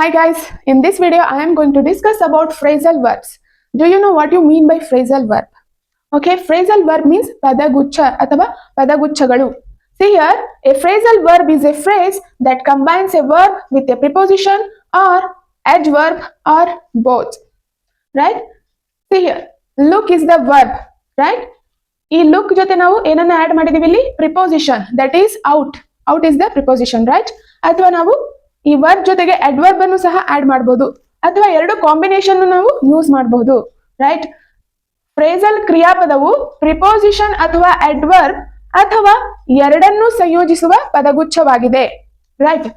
Hi guys, in this video I am going to discuss about phrasal verbs. Do you know what you mean by phrasal verb? Okay, phrasal verb means padagucha ಅಥವಾ ಪದಗುಚ್ಛಗಳು. See here, a phrasal verb is a phrase that combines a verb with a preposition or adverb or both. Right? See here, look is the verb, right? ಈ look ಜೊತೆ ನಾವು ಏನನ್ನ add ಮಾಡಿದೀವಿ ಇಲ್ಲಿ preposition, that is out. Out is the preposition, right? ಅಥವಾ ನಾವು ಈ verb ಜೊತೆಗೆ ಅಡ್ವರ್ಬ್ ಅನ್ನು ಸಹ ಆಡ್ ಮಾಡಬಹುದು ಅಥವಾ ಎರಡು ಕಾಂಬಿನೇಷನ್ ನಾವು ಯೂಸ್ ಮಾಡಬಹುದು, ರೈಟ್? ಫ್ರೇಸಲ್ ಕ್ರಿಯಾಪದವು ಪ್ರಿಪೋಸಿಷನ್ ಅಥವಾ ಅಡ್ವರ್ಬ್ ಅಥವಾ ಎರಡನ್ನೂ ಸಂಯೋಜಿಸುವ ಪದಗುಚ್ಛವಾಗಿದೆ, right?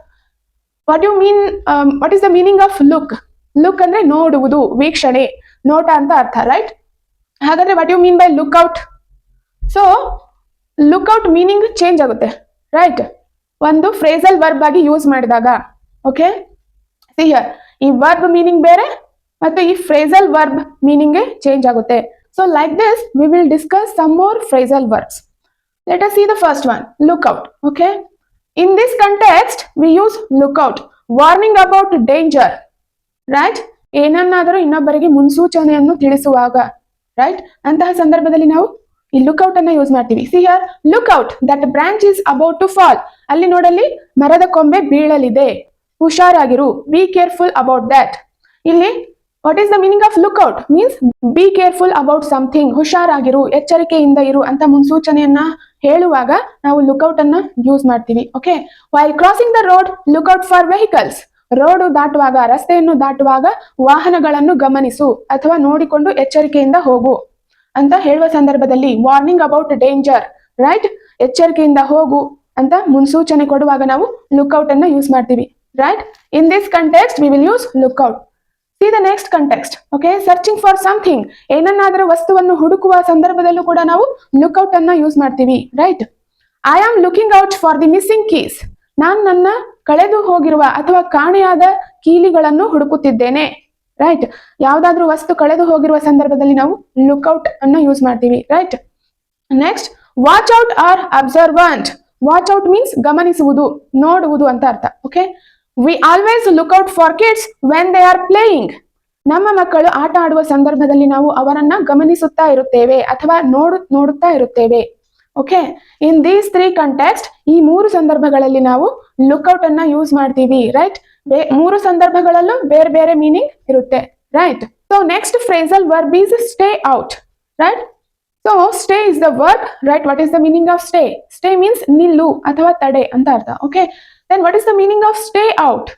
What is the meaning of look? Look ಅಂದ್ರೆ ನೋಡುವುದು, ವೀಕ್ಷಣೆ, ನೋಟ ಅಂತ ಅರ್ಥ, ರೈಟ್? ಹಾಗಾದ್ರೆ what you mean by look out? So look out meaning change ಆಗುತ್ತೆ, ರೈಟ್? ಒಂದು ಫ್ರೇಸಲ್ ವರ್ಬ್ ಆಗಿ ಯೂಸ್ ಮಾಡಿದಾಗ. ಓಕೆ, ಸಿ ಹಿಯರ್, ಈ ವರ್ಬ್ ಮೀನಿಂಗ್ ಬೇರೆ ಮತ್ತು ಈ ಫ್ರೇಸಲ್ ವರ್ಬ್ ಮೀನಿಂಗ್ ಚೇಂಜ್ ಆಗುತ್ತೆ. So like this we will discuss some more phrasal verbs. Let us see the first one, look out. Okay, in this context we use look out, warning about danger, right? ಏನನ್ನಾದರೂ ಇನ್ನೊಬ್ಬರಿಗೆ ಮುನ್ಸೂಚನೆಯನ್ನು ತಿಳಿಸುವಾಗ, right? ಅಂತಹ ಸಂದರ್ಭದಲ್ಲಿ ನಾವು ಈ look out ಅನ್ನ use ಮಾಡ್ತೀವಿ. See here, look out, that branch is about to fall. ಅಲ್ಲಿ ನೋಡಲ್ಲಿ ಮರದ ಕೊಂಬೆ ಬೀಳಲಿದೆ, ಹುಷಾರಾಗಿರು, ಬಿ ಕೇರ್ಫುಲ್ ಅಬೌಟ್ ದಟ್. ಇಲ್ಲಿ what is the meaning of look out? Means be careful about something, ಹುಷಾರಾಗಿರು, ಎಚ್ಚರಿಕೆಯಿಂದ ಇರು ಅಂತ ಮುನ್ಸೂಚನೆಯನ್ನ ಹೇಳುವಾಗ ನಾವು ಲುಕ್ ಔಟ್ ಅನ್ನ ಯೂಸ್ ಮಾಡ್ತೀವಿ. Okay, while crossing the road look out for vehicles. Road ದಾಟುವಾಗ, ರಸ್ತೆಯನ್ನು ದಾಟುವಾಗ ವಾಹನಗಳನ್ನು ಗಮನಿಸು ಅಥವಾ ನೋಡಿಕೊಂಡು ಎಚ್ಚರಿಕೆಯಿಂದ ಹೋಗು ಅಂತ ಹೇಳುವ ಸಂದರ್ಭದಲ್ಲಿ ವಾರ್ನಿಂಗ್ ಅಬೌಟ್ ಡೇಂಜರ್, ರೈಟ್? ಎಚ್ಚರಿಕೆಯಿಂದ ಹೋಗು ಅಂತ ಮುನ್ಸೂಚನೆ ಕೊಡುವಾಗ ನಾವು ಲುಕ್ ಔಟ್ ಅನ್ನ ಯೂಸ್ ಮಾಡ್ತೀವಿ, right? In this context we will use look out. C the next context. Okay, searching for something, ಏನನ್ನಾದರೂ ವಸ್ತುವನ್ನು ಹುಡುಕುವ ಸಂದರ್ಭದಲ್ಲೂ ಕೂಡ ನಾವು ಲುಕ್ ಔಟ್ ಅನ್ನ ಯೂಸ್ ಮಾಡ್ತೀವಿ, right? I am looking out for the missing keys. ನಾನು ನನ್ನ ಕಳೆದು ಹೋಗಿರುವ ಅಥವಾ ಕಾಣೆಯಾದ ಕೀಲಿಗಳನ್ನು ಹುಡುಕುತ್ತಿದ್ದೇನೆ, ರೈಟ್? ಯಾವ್ದಾದ್ರೂ ವಸ್ತು ಕಳೆದು ಹೋಗಿರುವ ಸಂದರ್ಭದಲ್ಲಿ ನಾವು ಲುಕ್ ಔಟ್ ಅನ್ನ ಯೂಸ್ ಮಾಡ್ತೀವಿ, right? Next, watch out or observant. Watch out means ಗಮನಿಸುವುದು, ನೋಡುವುದು ಅಂತ ಅರ್ಥ. Okay, we always look out for kids when they are playing. ನಮ್ಮ ಮಕ್ಕಳು ಆಟ ಆಡುವ ಸಂದರ್ಭದಲ್ಲಿ ನಾವು ಅವರನ್ನ ಗಮನಿಸುತ್ತಾ ಇರುತ್ತೇವೆ ಅಥವಾ ನೋಡುತ್ತಾ ಇರುತ್ತೇವೆ. Okay, in these three context, ಈ ಮೂರು ಸಂದರ್ಭಗಳಲ್ಲಿ ನಾವು ಲುಕ್ ಔಟ್ ಅನ್ನ ಯೂಸ್ ಮಾಡ್ತೀವಿ, ರೈಟ್? ಮೂರು ಸಂದರ್ಭಗಳಲ್ಲೂ ಬೇರೆ ಬೇರೆ ಮೀನಿಂಗ್ ಇರುತ್ತೆ, right? So next phrasal verb is stay out, right? So stay is the verb, right? What is the meaning of stay? Stay means ನಿಲ್ಲು ಅಥವಾ ತಡೆ ಅಂತ ಅರ್ಥ. Okay, then what is the meaning of stay out?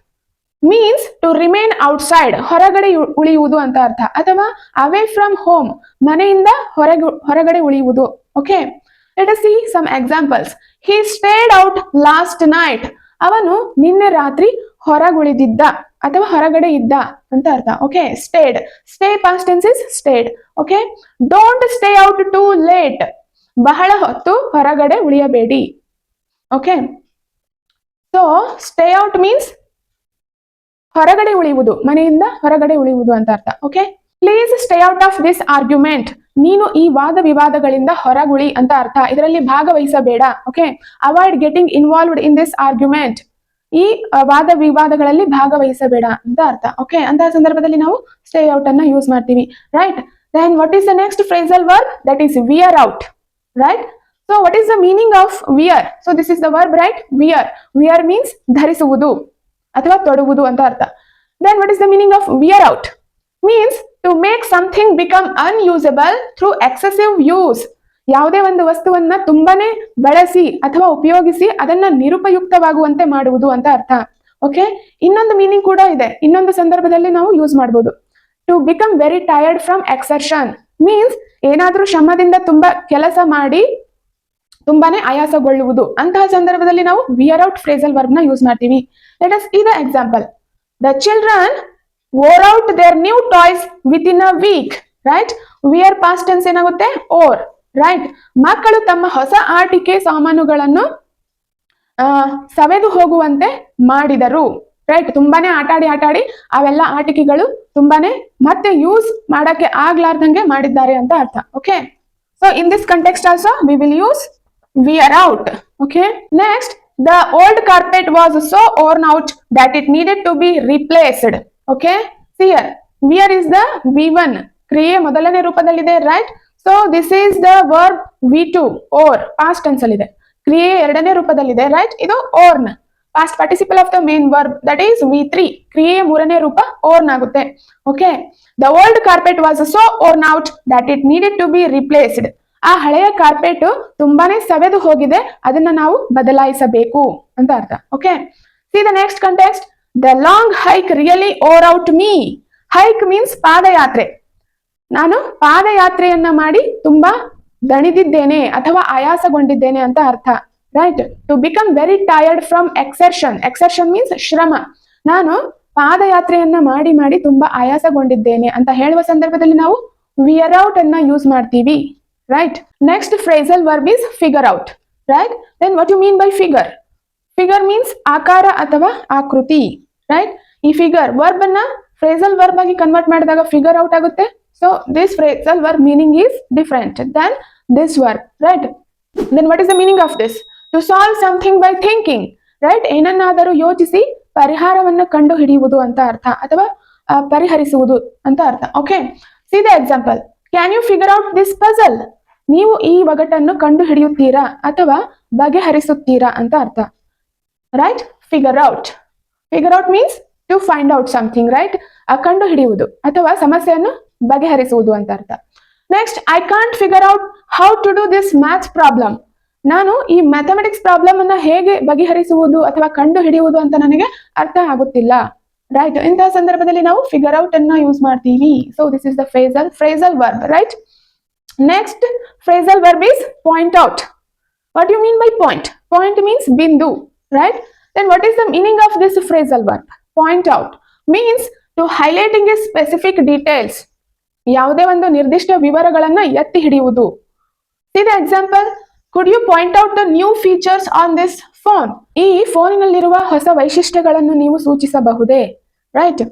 Means to remain outside, ಹೊರಗಡೆ ಉಳಿಯುವುದು ಅಂತ ಅರ್ಥ, ಅಥವಾ ಅವೇ ಫ್ರಮ್ ಹೋಮ್, ಮನೆಯಿಂದ ಹೊರಗಡೆ ಉಳಿಯುವುದು. Okay, let us see some examples. He stayed out last night. ಅವನು ನಿನ್ನೆ ರಾತ್ರಿ ಹೊರಗುಳಿದಿದ್ದ ಅಥವಾ ಹೊರಗಡೆ ಇದ್ದ ಅಂತ ಅರ್ಥ. Okay, stayed, stay past tense is stayed. Okay, don't stay out too late. ಬಹಳ ಹೊತ್ತು ಹೊರಗಡೆ ಉಳಿಯಬೇಡಿ. Okay, so stay out means ಹೊರಗಡೆ ಉಳಿಯುವುದು, ಮನೆಯಿಂದ ಹೊರಗಡೆ ಉಳಿಯುವುದು ಅಂತ ಅರ್ಥ. Okay, please stay out of this argument. ನೀನು ಈ ವಾದ ವಿವಾದಗಳಿಂದ ಹೊರಗುಳಿ ಅಂತ ಅರ್ಥ, ಇದರಲ್ಲಿ ಭಾಗವಹಿಸಬೇಡ. Okay, avoid getting involved in this argument. ಈ ವಾದ ವಿವಾದಗಳಲ್ಲಿ ಭಾಗವಹಿಸಬೇಡ ಅಂತ ಅರ್ಥ. ಓಕೆ, ಅಂತಹ ಸಂದರ್ಭದಲ್ಲಿ ನಾವು ಸ್ಟೇ ಔಟ್ ಅನ್ನ ಯೂಸ್ ಮಾಡ್ತೀವಿ, right? Then what is the next phrasal verb? That is wear out, right? So what is the meaning of wear? So this is the verb, right? Wear. Wear means ಧರಿಸುವುದು ಅಥವಾ ತೊಡುವುದು ಅಂತ ಅರ್ಥ. Then what is the meaning of wear out? Means to make something become unusable through excessive use. ಯಾವುದೇ ಒಂದು ವಸ್ತುವನ್ನ ತುಂಬಾನೇ ಬಳಸಿ ಅಥವಾ ಉಪಯೋಗಿಸಿ ಅದನ್ನ ನಿರುಪಯುಕ್ತವಾಗುವಂತೆ ಮಾಡುವುದು ಅಂತ ಅರ್ಥ. ಓಕೆ, ಇನ್ನೊಂದು ಮೀನಿಂಗ್ ಕೂಡ ಇದೆ, ಇನ್ನೊಂದು ಸಂದರ್ಭದಲ್ಲಿ ನಾವು ಯೂಸ್ ಮಾಡಬಹುದು. To become very tired from exertion means ಏನಾದ್ರೂ ಶ್ರಮದಿಂದ ತುಂಬಾ ಕೆಲಸ ಮಾಡಿ ತುಂಬಾನೇ ಆಯಾಸಗೊಳ್ಳುವುದು. ಅಂತಹ ಸಂದರ್ಭದಲ್ಲಿ ನಾವು ವಿಯರ್ ಔಟ್ ಫ್ರೇಸಲ್ ವರ್ಬ್ ನ ಯೂಸ್ ಮಾಡ್ತೀವಿ. Let us see the example. The children wore out their new toys within a week, right? wear past tense ಏನಾಗುತ್ತೆ? Wore, right? ಮಕ್ಕಳು ತಮ್ಮ ಹೊಸ ಆಟಿಕೆ ಸಾಮಾನುಗಳನ್ನು ಸವೆದು ಹೋಗುವಂತೆ ಮಾಡಿದರು, ರೈಟ್? ತುಂಬಾನೇ ಆಟಾಡಿ ಅವೆಲ್ಲ ಆಟಿಕೆಗಳು ತುಂಬಾನೇ ಮತ್ತೆ ಯೂಸ್ ಮಾಡಕ್ಕೆ ಆಗ್ಲಾರ್ದಂಗೆ ಮಾಡಿದ್ದಾರೆ ಅಂತ ಅರ್ಥ. Okay, so in this context also we will use wear out. Okay, next, The old carpet was so worn out that it needed to be replaced. Okay, see here, where is the V1? ಕ್ರಿಯೆ ಮೊದಲನೇ ರೂಪದಲ್ಲಿದೆ, right? So this is the verb V2 wore, past tense ಅಲ್ಲಿದೆ. ಕ್ರಿಯೆ ಎರಡನೇ ರೂಪದಲ್ಲಿದೆ, right? ಇದು worn, past participle of the main verb, that is V3. ಕ್ರಿಯೆಯ ಮೂರನೇ ರೂಪ ಓರ್ನ್ ಆಗುತ್ತೆ. Okay, the old carpet was so worn out that it needed to be replaced. ಆ ಹಳೆಯ ಕಾರ್ಪೆಟ್ ತುಂಬಾನೇ ಸವೆದು ಹೋಗಿದೆ, ಅದನ್ನ ನಾವು ಬದಲಾಯಿಸಬೇಕು ಅಂತ ಅರ್ಥ. Okay, see the next context. The long hike really wore out me. Hike means ಪಾದಯಾತ್ರೆ. ನಾನು ಪಾದಯಾತ್ರೆಯನ್ನ ಮಾಡಿ ತುಂಬಾ ದಣಿದಿದ್ದೇನೆ ಅಥವಾ ಆಯಾಸಗೊಂಡಿದ್ದೇನೆ ಅಂತ ಅರ್ಥ, right? To become very tired from exertion. Exertion means ಶ್ರಮ. ನಾನು ಪಾದಯಾತ್ರೆಯನ್ನ ಮಾಡಿ ಮಾಡಿ ತುಂಬಾ ಆಯಾಸಗೊಂಡಿದ್ದೇನೆ ಅಂತ ಹೇಳುವ ಸಂದರ್ಭದಲ್ಲಿ ನಾವು ವಿಯರ್ ಔಟ್ ಅನ್ನ ಯೂಸ್ ಮಾಡ್ತೀವಿ, right? Next phrasal verb is figure out, right? Then what you mean by figure? Figure means ಆಕಾರ ಅಥವಾ ಆಕೃತಿ, ರೈಟ್? ಈ ಫಿಗರ್ ವರ್ಬ್ ಅನ್ನ ಫ್ರೇಸಲ್ ವರ್ಬ್ ಆಗಿ ಕನ್ವರ್ಟ್ ಮಾಡಿದಾಗ ಫಿಗರ್ ಔಟ್ ಆಗುತ್ತೆ. So this phrasal verb meaning is different than this verb, right? Then what is the meaning of this? To solve something by thinking, right? ಏನನ್ನಾದರೂ ಯೋಚಿಸಿ ಪರಿಹಾರವನ್ನು ಕಂಡು ಹಿಡಿಯುವುದು ಅಂತ ಅರ್ಥ, ಅಥವಾ ಪರಿಹರಿಸುವುದು ಅಂತ ಅರ್ಥ. Okay, see the example. Can you figure out this puzzle? ನೀವು ಈ ಒಗಟನ್ನು ಕಂಡು ಹಿಡಿಯುತ್ತೀರಾ ಅಥವಾ ಬಗೆಹರಿಸುತ್ತೀರಾ ಅಂತ ಅರ್ಥ, right? Figure out. Figure out means to find out something, right? ಕಂಡು ಹಿಡಿಯುವುದು ಅಥವಾ ಸಮಸ್ಯೆಯನ್ನು ಬಗೆಹರಿಸುವುದು ಅಂತ ಅರ್ಥ. Next, I can't figure out how to do this maths problem. ನಾನು ಈ ಮ್ಯಾಥಮೆಟಿಕ್ಸ್ ಪ್ರಾಬ್ಲಮ್ ಅನ್ನ ಹೇಗೆ ಬಗೆಹರಿಸುವುದು ಅಥವಾ ಕಂಡು ಹಿಡಿಯುವುದು ಅಂತ ನನಗೆ ಅರ್ಥ ಆಗುತ್ತಿಲ್ಲ, ರೈಟ್? ಇಂತಹ ಸಂದರ್ಭದಲ್ಲಿ ನಾವು ಫಿಗರ್ ಔಟ್ ಅನ್ನ ಯೂಸ್ ಮಾಡ್ತೀವಿ. So this is the phrasal verb, right? Next phrasal verb is point out. What you mean by point? Point means ಬಿಂದು, right? Then what is the meaning of this phrasal verb? Point out means to highlighting a specific details. ಯಾವುದೇ ಒಂದು ನಿರ್ದಿಷ್ಟ ವಿವರಗಳನ್ನ ಎತ್ತಿ ಹಿಡಿಯುವುದು. See the example. Could you point out the new features on this phone? ಈ ಫೋನಿನಲ್ಲಿರುವ ಹೊಸ ವೈಶಿಷ್ಟ್ಯಗಳನ್ನು ನೀವು ಸೂಚಿಸಬಹುದೇ, ರೈಟ್?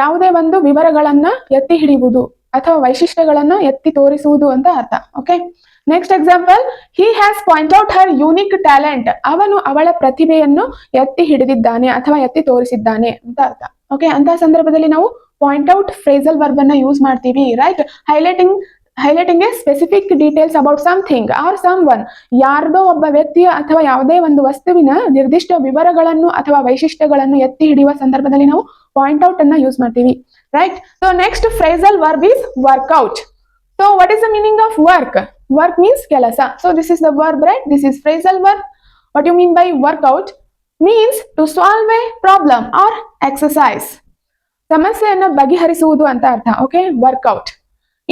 ಯಾವುದೇ ಒಂದು ವಿವರಗಳನ್ನ ಎತ್ತಿ ಹಿಡಿಯುವುದು ಅಥವಾ ವೈಶಿಷ್ಟ್ಯಗಳನ್ನ ಎತ್ತಿ ತೋರಿಸುವುದು ಅಂತ ಅರ್ಥ. Okay, next example. He has point out her unique talent. ಅವನು ಅವಳ ಪ್ರತಿಭೆಯನ್ನು ಎತ್ತಿ ಹಿಡಿದಿದ್ದಾನೆ ಅಥವಾ ಎತ್ತಿ ತೋರಿಸಿದ್ದಾನೆ ಅಂತ ಅರ್ಥ. ಓಕೆ, ಅಂತಹ ಸಂದರ್ಭದಲ್ಲಿ ನಾವು ಪಾಯಿಂಟ್ ಔಟ್ ಫ್ರೇಸಲ್ ವರ್ಬ್ ಅನ್ನ ಯೂಸ್ ಮಾಡ್ತೀವಿ, right? Highlighting a specific details about something or someone. ಯಾರ್ದೋ ಒಬ್ಬ ವ್ಯಕ್ತಿಯ ಅಥವಾ ಯಾವುದೇ ಒಂದು ವಸ್ತುವಿನ ನಿರ್ದಿಷ್ಟ ವಿವರಗಳನ್ನು ಅಥವಾ ವೈಶಿಷ್ಟ್ಯಗಳನ್ನು ಎತ್ತಿ ಹಿಡಿಯುವ ಸಂದರ್ಭದಲ್ಲಿ ನಾವು ಪಾಯಿಂಟ್ ಔಟ್ ಅನ್ನ ಯೂಸ್ ಮಾಡ್ತೀವಿ, right? So next phrasal verb is work out. So what is the meaning of work? Work means ಕೆಲಸ. So this is the verb, right? This is phrasal verb. What you mean by work out? Means to solve a problem or exercise. ಸಮಸ್ಯೆಯನ್ನು ಬಗೆಹರಿಸುವುದು ಅಂತ ಅರ್ಥ. Okay, workout.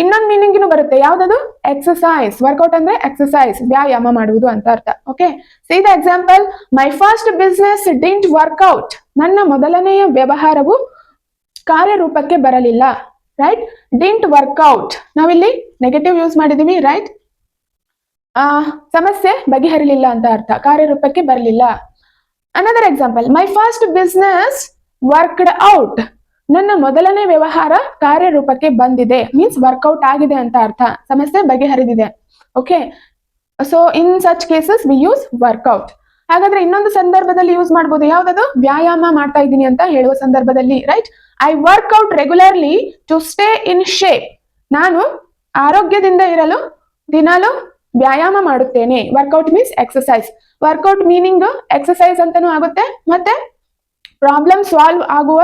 ಇನ್ನೊಂದು meaning ಬರುತ್ತೆ, ಯಾವ್ದದು? Exercise. Workout ಅಂದ್ರೆ exercise, ವ್ಯಾಯಾಮ ಮಾಡುವುದು ಅಂತ ಅರ್ಥ. Okay, see the example. My first business didn't work out. ನನ್ನ ಮೊದಲನೆಯ ವ್ಯವಹಾರವು ಕಾರ್ಯರೂಪಕ್ಕೆ ಬರಲಿಲ್ಲ, ರೈಟ್? ಡಿಂಟ್ ವರ್ಕ್ಔಟ್ ನಾವಿಲ್ಲಿ ನೆಗೆಟಿವ್ ಯೂಸ್ ಮಾಡಿದೀವಿ, ರೈಟ್? ಸಮಸ್ಯೆ ಬಗೆಹರಿಲಿಲ್ಲ ಅಂತ ಅರ್ಥ, ಕಾರ್ಯರೂಪಕ್ಕೆ ಬರಲಿಲ್ಲ. Another example. My first business worked out. ನನ್ನ ಮೊದಲನೇ ವ್ಯವಹಾರ ಕಾರ್ಯರೂಪಕ್ಕೆ ಬಂದಿದೆ ಮೀನ್ಸ್ ವರ್ಕ್ಔಟ್ ಆಗಿದೆ ಅಂತ ಅರ್ಥ, ಸಮಸ್ಯೆ ಬಗೆಹರಿದಿದೆ. Okay, so in such cases we use work out. ಹಾಗಾದ್ರೆ ಇನ್ನೊಂದು ಸಂದರ್ಭದಲ್ಲಿ ಯೂಸ್ ಮಾಡಬಹುದು, ಯಾವ್ದದು? ವ್ಯಾಯಾಮ ಮಾಡ್ತಾ ಇದ್ದೀನಿ ಅಂತ ಹೇಳುವ ಸಂದರ್ಭದಲ್ಲಿ, right? I work out regularly to stay in shape. ನಾನು ಆರೋಗ್ಯದಿಂದ ಇರಲು ದಿನಾಲು ವ್ಯಾಯಾಮ ಮಾಡುತ್ತೇನೆ. Work out means exercise. Work out meaning exercise ಅಂತಾನೂ ಆಗುತ್ತೆ, ಮತ್ತೆ ಪ್ರಾಬ್ಲಮ್ ಸಾಲ್ವ್ ಆಗುವ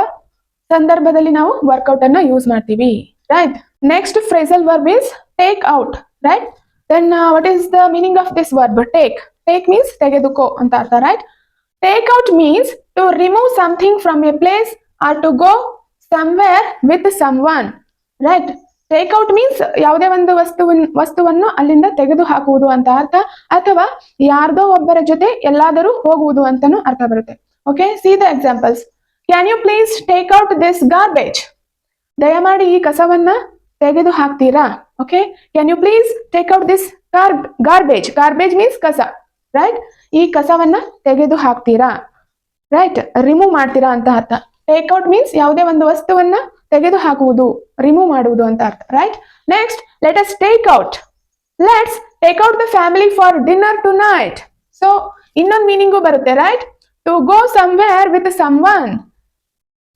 ಸಂದರ್ಭದಲ್ಲಿ ನಾವು ವರ್ಕ್ಔಟ್ ಅನ್ನ ಯೂಸ್ ಮಾಡ್ತೀವಿ, right? Next phrasal verb is take out, right? Then what is the meaning of this verb? Take. Take means ತೆಗೆದುಕೋ ಅಂತ ಅರ್ಥ, right? Take out means to remove something from a place or to go somewhere with someone, right? Take out means ಯಾವುದೇ ಒಂದು ವಸ್ತುವನ್ನು ಅಲ್ಲಿಂದ ತೆಗೆದು ಹಾಕುವುದು ಅಂತ ಅರ್ಥ, ಅಥವಾ ಯಾರ್ದೋ ಒಬ್ಬರ ಜೊತೆ ಎಲ್ಲಾದರೂ ಹೋಗುವುದು ಅಂತಾನು ಅರ್ಥ ಬರುತ್ತೆ. Okay, see the examples. Can you please take out this garbage? ದಯಮಾಡಿ ಈ ಕಸವನ್ನ ತೆಗೆದು ಹಾಕ್ತೀರಾ? Okay, can you please take out this garbage? Garbage means ಕಸ, ರೈಟ್? ಈ ಕಸವನ್ನ ತೆಗೆದು ಹಾಕ್ತೀರಾ, ರೈಟ್? ರಿಮೂವ್ ಮಾಡ್ತೀರಾ ಅಂತ ಅರ್ಥ. ಟೇಕ್ ಔಟ್ ಮೀನ್ಸ್ ಯಾವುದೇ ಒಂದು ವಸ್ತುವನ್ನ ತೆಗೆದು ಹಾಕುವುದು, ರಿಮೂವ್ ಮಾಡುವುದು ಅಂತ ಅರ್ಥ, right? Next, let us take out. Let's take out the family for dinner tonight. So ಇನ್ನೊಂದು ಮೀನಿಂಗು ಬರುತ್ತೆ, right? To go somewhere with someone,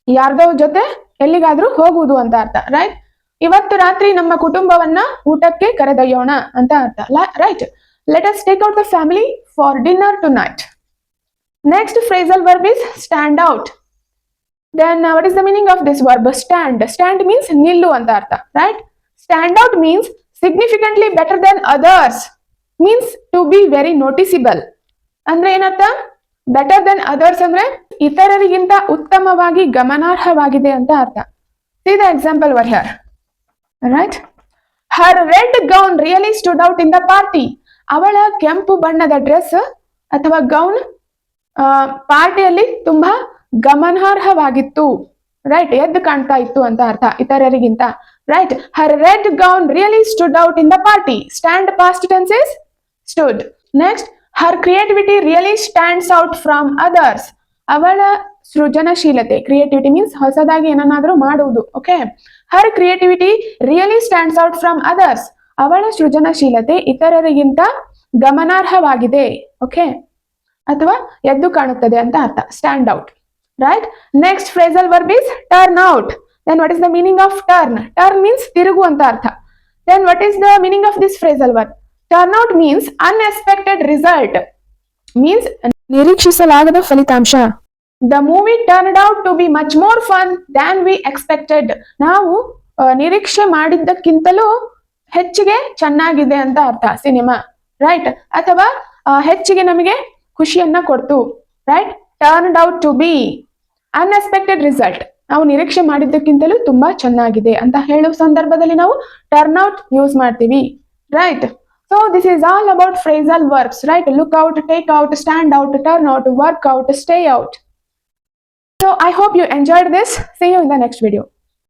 ಯಾರ್ದೋ ಜೊತೆ ಎಲ್ಲಿಗಾದ್ರೂ ಹೋಗುವುದು ಅಂತ ಅರ್ಥ, ರೈಟ್? ಇವತ್ತು ರಾತ್ರಿ ನಮ್ಮ ಕುಟುಂಬವನ್ನ ಊಟಕ್ಕೆ ಕರೆದೊಯ್ಯೋಣ ಅಂತ ಅರ್ಥ, right? Let us take out the family for dinner tonight. Next phrasal verb is stand out. Then what is the meaning of this verb? Stand. Stand means nillu anta artha, right? Stand out means significantly better than others, means to be very noticeable. ಅಂದ್ರೆ ಏನರ್ಥ? Better then others ಅಂದ್ರೆ ಇತರರಿಗಿಂತ ಉತ್ತಮವಾಗಿ ಗಮನಾರ್ಹವಾಗಿದೆ ಅಂತ ಅರ್ಥ. See the example over here, right? Her red gown really stood out in the party. ಅವಳ ಕೆಂಪು ಬಣ್ಣದ ಡ್ರೆಸ್ ಅಥವಾ ಗೌನ್ ಪಾರ್ಟಿಯಲ್ಲಿ ತುಂಬಾ ಗಮನಾರ್ಹವಾಗಿತ್ತು, ರೈಟ್? ಎದ್ದು ಕಾಣ್ತಾ ಇತ್ತು ಅಂತ ಅರ್ಥ ಇತರರಿಗಿಂತ, right? Har red gown really stood out in the party. Stand past tense is stood. Next, Har creativity really stands out from others. ಅವಳ ಸೃಜನಶೀಲತೆ, ಕ್ರಿಯೇಟಿವಿಟಿ ಮೀನ್ಸ್ ಹೊಸದಾಗಿ ಏನನ್ನಾದ್ರೂ ಮಾಡುವುದು, okay? Har creativity really stands out from others. ಅವಳ ಸೃಜನಶೀಲತೆ ಇತರರಿಗಿಂತ ಗಮನಾರ್ಹವಾಗಿದೆ, okay? ಅಥವಾ ಎದ್ದು ಕಾಣುತ್ತದೆ ಅಂತ ಅರ್ಥ, stand out, right? Next phrasal verb is turn out. Then what is the meaning of turn? Turn means ತಿರುಗು ಅಂತ ಅರ್ಥ. Then what is the meaning of this phrasal verb? Turn out means unexpected result, means ನಿರೀಕ್ಷಿಸಲಾಗದ ಫಲಿತಾಂಶ. The movie turned out to be much more fun than we expected. ನಾವು ನಿರೀಕ್ಷೆ ಮಾಡಿದ್ದಕ್ಕಿಂತಲೂ ಹೆಚ್ಚಿಗೆ ಚೆನ್ನಾಗಿದೆ ಅಂತ ಅರ್ಥ cinema, right? ಅಥವಾ ಹೆಚ್ಚಿಗೆ ನಮಗೆ ಖುಷಿಯನ್ನ ಕೊಡ್ತು, right? Turned out to be unexpected result. ನಾವು ನಿರೀಕ್ಷೆ ಮಾಡಿದ್ದಕ್ಕಿಂತಲೂ ತುಂಬಾ ಚೆನ್ನಾಗಿದೆ ಅಂತ ಹೇಳುವ ಸಂದರ್ಭದಲ್ಲಿ ನಾವು ಟರ್ನ್ ಔಟ್ ಯೂಸ್ ಮಾಡ್ತೀವಿ, right? So this is all about phrasal verbs, right? Look out, take out, stand out, turn out, work out, stay out. So I hope you enjoyed this. See you in the next video.